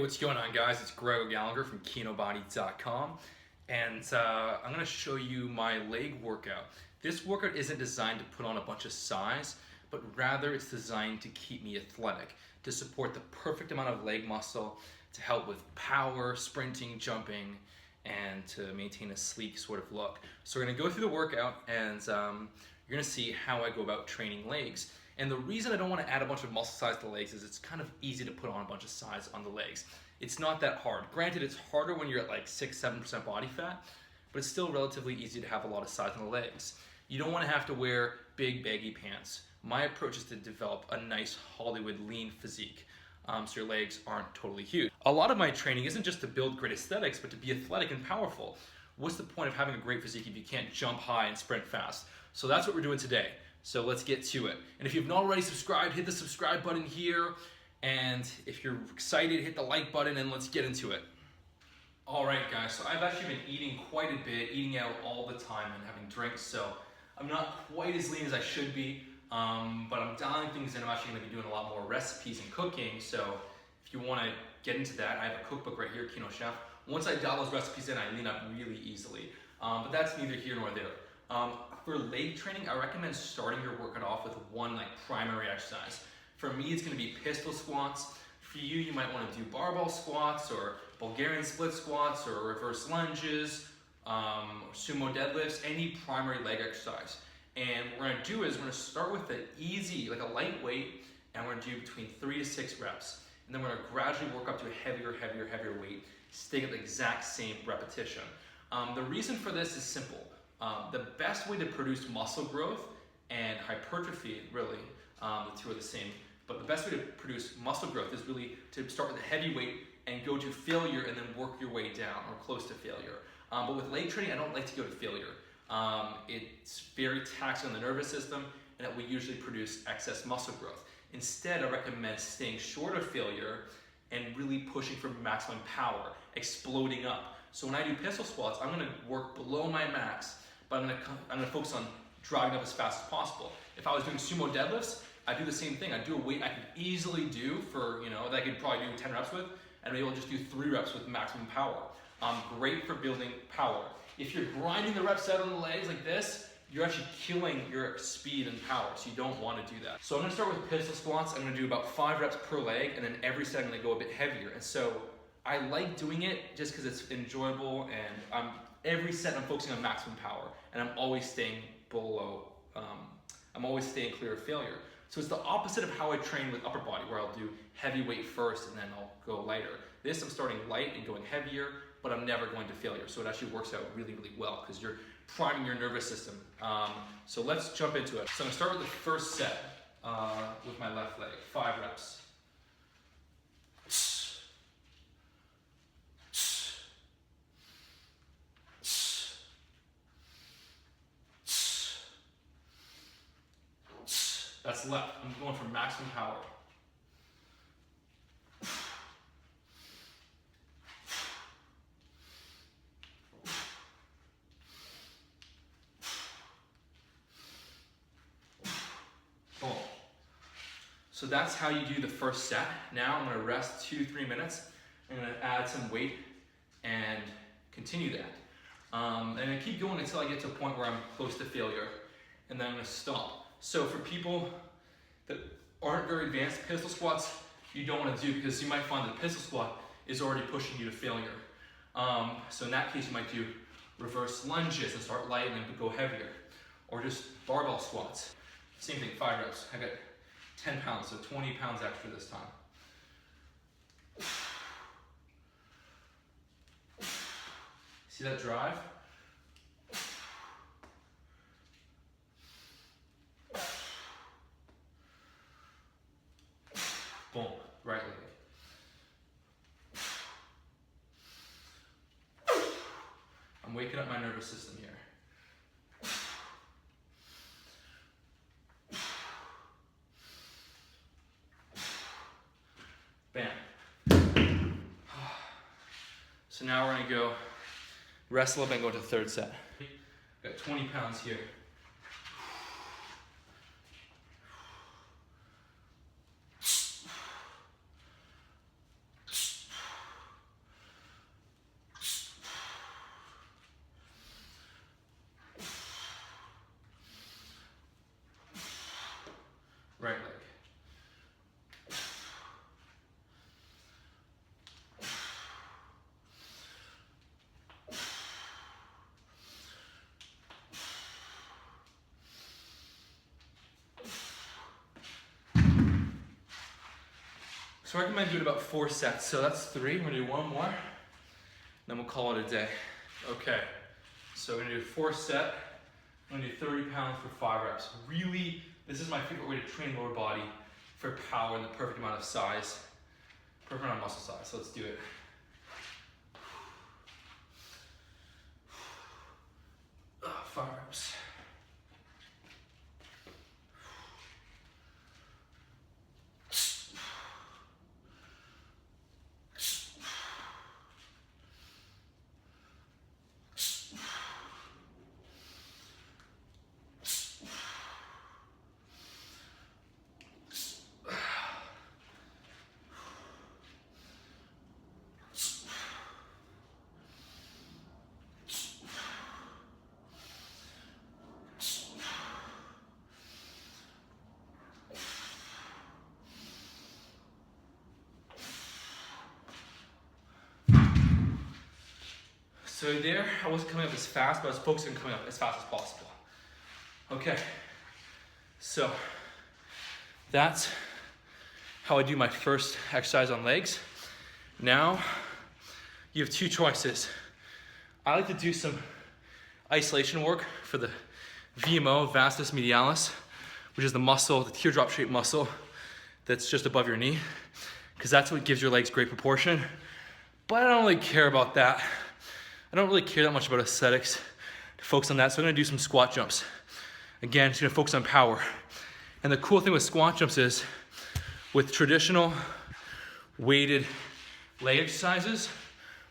what's going on, guys? It's Greg Gallagher from Kinobody.com, and I'm going to show you my leg workout. This workout isn't designed to put on a bunch of size, but rather it's designed to keep me athletic, to support the perfect amount of leg muscle, to help with power, sprinting, jumping, and to maintain a sleek sort of look. So we're going to go through the workout, and you're going to see how I go about training legs. And the reason I don't want to add a bunch of muscle size to the legs is it's kind of easy to put on a bunch of size on the legs. It's not that hard. Granted, it's harder when you're at like 6-7% body fat, but it's still relatively easy to have a lot of size on the legs. You don't want to have to wear big baggy pants. My approach is to develop a nice Hollywood lean physique, so your legs aren't totally huge. A lot of my training isn't just to build great aesthetics, but to be athletic and powerful. What's the point of having a great physique if you can't jump high and sprint fast? So that's what we're doing today. So let's get to it. And if you've not already subscribed, hit the subscribe button here. And if you're excited, hit the like button and let's get into it. All right, guys, so I've actually been eating quite a bit, eating out all the time and having drinks. So I'm not quite as lean as I should be, but I'm dialing things in. I'm actually gonna be doing a lot more recipes and cooking. So if you wanna get into that, I have a cookbook right here, Kino Chef. Once I dial those recipes in, I lean up really easily. But that's neither here nor there. For leg training, I recommend starting your workout off with one primary exercise. For me, it's going to be pistol squats. For you, you might want to do barbell squats or Bulgarian split squats or reverse lunges, sumo deadlifts, any primary leg exercise. And what we're going to do is we're going to start with an easy, like a lightweight, and we're going to do between 3 to 6 reps. And then we're going to gradually work up to a heavier weight, staying at the exact same repetition. The reason for this is simple. The best way to produce muscle growth and hypertrophy, really, the two are the same, but the best way to produce muscle growth is really to start with a heavy weight and go to failure and then work your way down or close to failure. But with leg training, I don't like to go to failure. It's very taxing on the nervous system, and it will usually produce excess muscle growth. Instead, I recommend staying short of failure and really pushing for maximum power, exploding up. So when I do pistol squats, I'm going to work below my max, but I'm going to focus on driving up as fast as possible. If I was doing sumo deadlifts, I do the same thing. I do a weight I could easily do for, that I could probably do 10 reps with, and be able to just do 3 reps with maximum power. Great for building power. If you're grinding the reps out on the legs like this, you're actually killing your speed and power, so you don't want to do that. So I'm going to start with pistol squats. I'm going to do about 5 reps per leg, and then every set I'm going to go a bit heavier. And so I like doing it just because it's enjoyable, and every set I'm focusing on maximum power, and I'm always staying below, I'm always staying clear of failure. So it's the opposite of how I train with upper body, where I'll do heavy weight first and then I'll go lighter. This, I'm starting light and going heavier, but I'm never going to failure. So it actually works out really, really well because you're priming your nervous system. So let's jump into it. So I'm gonna start with the first set with my left leg, 5 reps. That's left. I'm going for maximum power. Boom. So that's how you do the first set. Now I'm going to rest 2-3 minutes. I'm going to add some weight and continue that. And I keep going until I get to a point where I'm close to failure, and then I'm going to stop. So for people that aren't very advanced, pistol squats you don't want to do because you might find that a pistol squat is already pushing you to failure. So in that case, you might do reverse lunges and start light and then go heavier. Or just barbell squats. Same thing, 5 reps. I got 10 pounds, so 20 pounds extra this time. See that drive? Boom, right leg. I'm waking up my nervous system here. Bam. So now we're gonna go rest a little bit and go to the third set. Got 20 pounds here. So I recommend doing about 4 sets. So that's 3, we're gonna do 1 more, then we'll call it a day. Okay, so we're gonna do 4 set. I'm gonna do 30 pounds for 5 reps. Really, this is my favorite way to train lower body for power and the perfect amount of size, perfect amount of muscle size. So let's do it. Five reps. So there, I wasn't coming up as fast, but I was focusing on coming up as fast as possible. Okay, so that's how I do my first exercise on legs. Now, you have 2 choices. I like to do some isolation work for the VMO, vastus medialis, which is the muscle, the teardrop shaped muscle that's just above your knee, because that's what gives your legs great proportion. But I don't really care about that. I don't really care that much about aesthetics to focus on that, so I'm gonna do some squat jumps. Again, just gonna focus on power. And the cool thing with squat jumps is, with traditional weighted leg exercises,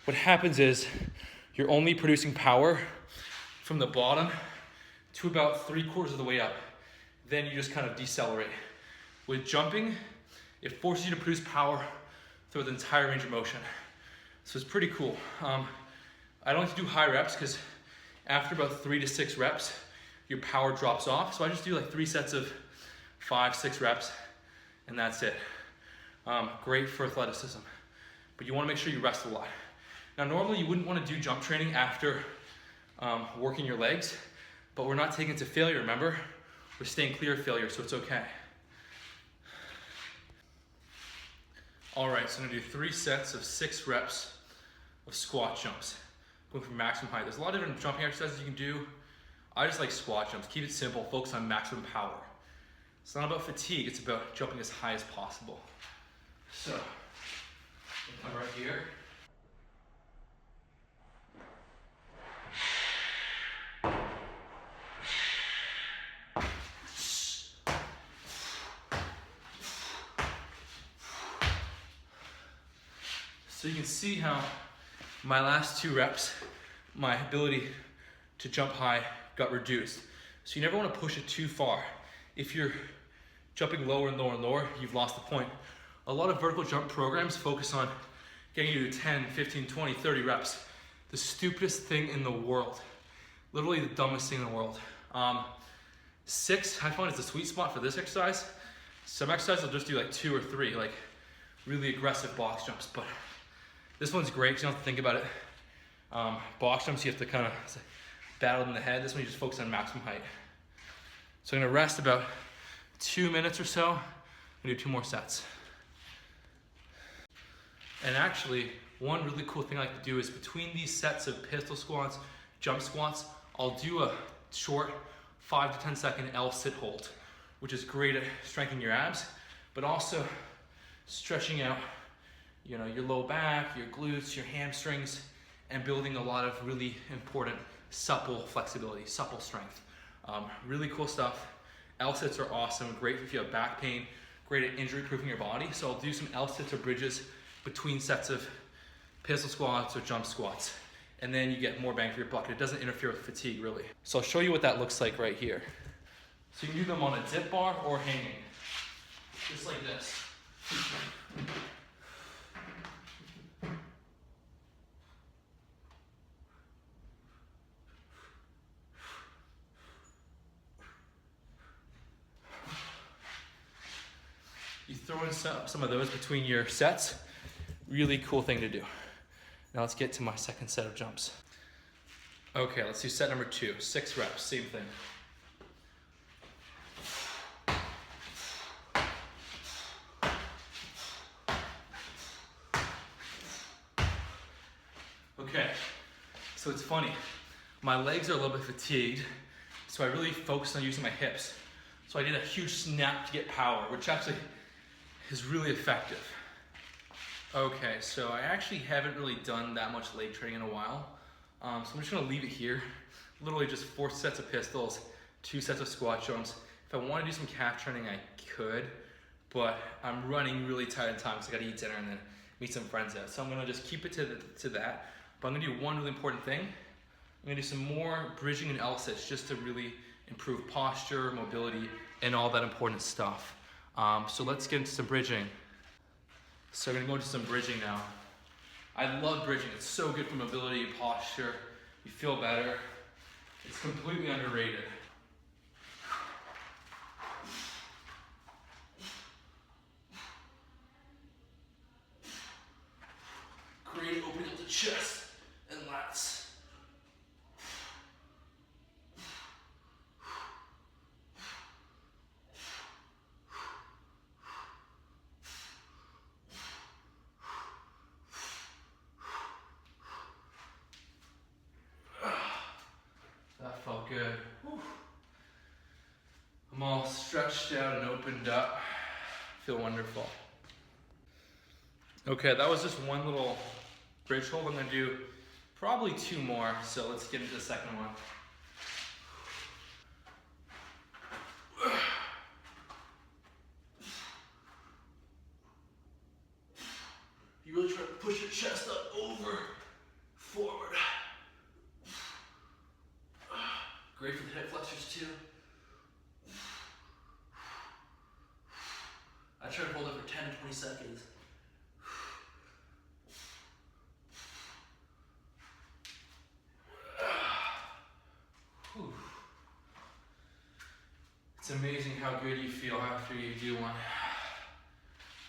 what happens is you're only producing power from the bottom to about 3/4 of the way up. Then you just kind of decelerate. With jumping, it forces you to produce power through the entire range of motion. So it's pretty cool. I don't like to do high reps because after about 3 to 6 reps, your power drops off. So I just do like 3 sets of 5, 6 reps, and that's it. Great for athleticism, but you want to make sure you rest a lot. Now, normally you wouldn't want to do jump training after working your legs, but we're not taking it to failure, remember? We're staying clear of failure, so it's okay. All right, so I'm gonna do 3 sets of 6 reps of squat jumps, going for maximum height. There's a lot of different jumping exercises you can do. I just like squat jumps. Keep it simple, focus on maximum power. It's not about fatigue, it's about jumping as high as possible. So, come right here. So you can see how my last 2 reps, my ability to jump high got reduced. So you never want to push it too far. If you're jumping lower and lower and lower, you've lost the point. A lot of vertical jump programs focus on getting you to 10, 15, 20, 30 reps. The stupidest thing in the world. Literally the dumbest thing in the world. 6, I find, is the sweet spot for this exercise. Some exercises will just do like 2 or 3, like really aggressive box jumps, but this one's great because you don't have to think about it. Box jumps, you have to kind of battle in the head. This one you just focus on maximum height. So I'm gonna rest about 2 minutes or so and do 2 more sets. And actually, one really cool thing I like to do is between these sets of pistol squats, jump squats, I'll do a short 5 to 10 second L sit hold, which is great at strengthening your abs, but also stretching out, you know, your low back, your glutes, your hamstrings, and building a lot of really important supple flexibility, supple strength. Really cool stuff. L sits are awesome, great if you have back pain, great at injury proofing your body. So I'll do some L sits or bridges between sets of pistol squats or jump squats. And then you get more bang for your buck. It doesn't interfere with fatigue, really. So I'll show you what that looks like right here. So you can do them on a dip bar or hanging, just like this. You throw in some of those between your sets. Really cool thing to do. Now let's get to my second set of jumps. Okay, let's do set number 2, 6 reps, same thing. funny. My legs are a little bit fatigued, so I really focused on using my hips. So I did a huge snap to get power, which actually is really effective. Okay, so I actually haven't really done that much leg training in a while. So I'm just gonna leave it here. Literally just 4 sets of pistols, 2 sets of squat jumps. If I want to do some calf training, I could, but I'm running really tight on time because I gotta eat dinner and then meet some friends out. So I'm gonna just keep it to that. But I'm gonna do one really important thing. I'm gonna do some more bridging and L-sits just to really improve posture, mobility, and all that important stuff. So let's get into some bridging. So I'm gonna go into some bridging now. I love bridging. It's so good for mobility and posture. You feel better. It's completely underrated. Great opening up the chest and lats. That felt good. Whew. I'm all stretched out and opened up. Feel wonderful. Okay, that was just one little bridge hold. I'm gonna do probably 2 more, so let's get into the second one. You really try to push your chest up, over, forward. Great for the hip flexors too. I try to hold it for 10 to 20 seconds. It's amazing how good you feel after you do one.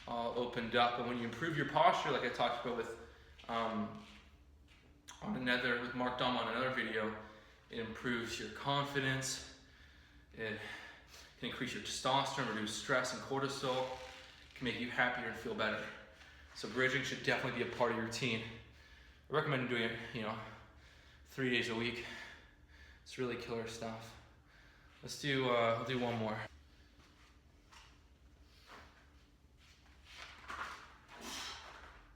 All opened up, and when you improve your posture, like I talked about with with Mark Dom on another video, it improves your confidence. It can increase your testosterone, reduce stress and cortisol. It can make you happier and feel better. So bridging should definitely be a part of your routine. I recommend doing it, 3 days a week. It's really killer stuff. Let's do, I'll do one more.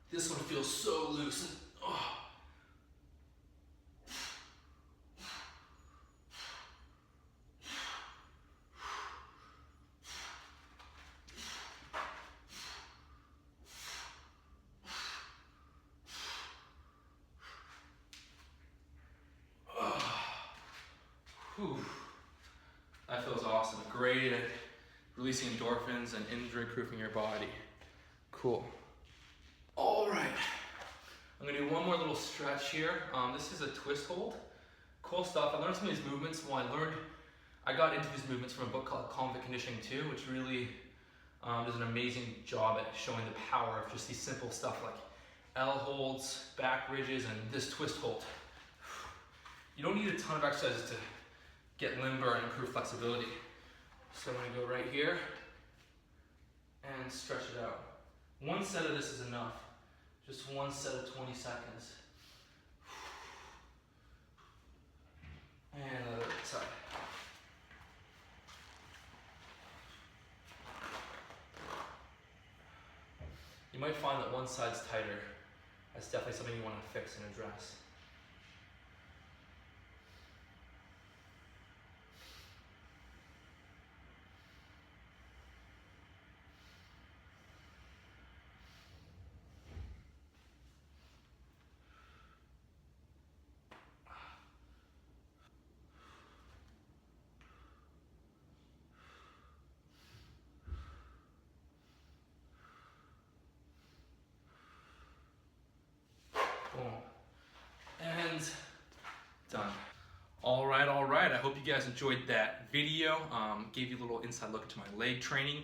This one feels so loose. Oh. Whew. That feels awesome. Great at releasing endorphins and injury-proofing your body. Cool. All right. I'm gonna do one more little stretch here. This is a twist hold. Cool stuff. I learned some of these movements. I got into these movements from a book called Convict Conditioning 2, which really does an amazing job at showing the power of just these simple stuff like L holds, back ridges, and this twist hold. You don't need a ton of exercises to get limber and improve flexibility. So I'm gonna go right here and stretch it out. One set of this is enough. Just one set of 20 seconds. And the other side. You might find that one side's tighter. That's definitely something you want to fix and address. Boom. And done. All right. I hope you guys enjoyed that video. Gave you a little inside look into my leg training.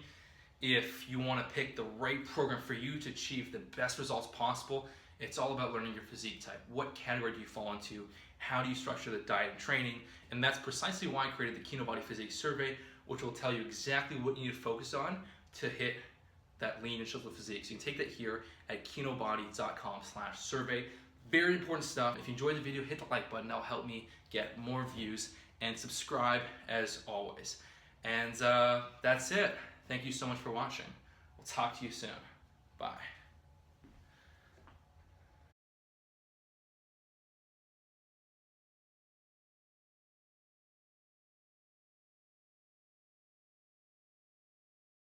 If you want to pick the right program for you to achieve the best results possible, it's all about learning your physique type. What category do you fall into? How do you structure the diet and training? And that's precisely why I created the Kinobody Physique Survey, which will tell you exactly what you need to focus on to hit that lean and chiseled physique. So you can take that here at kinobody.com/survey. Very important stuff. If you enjoyed the video, hit the like button. That'll help me get more views, and subscribe as always. And that's it. Thank you so much for watching. We'll talk to you soon. Bye.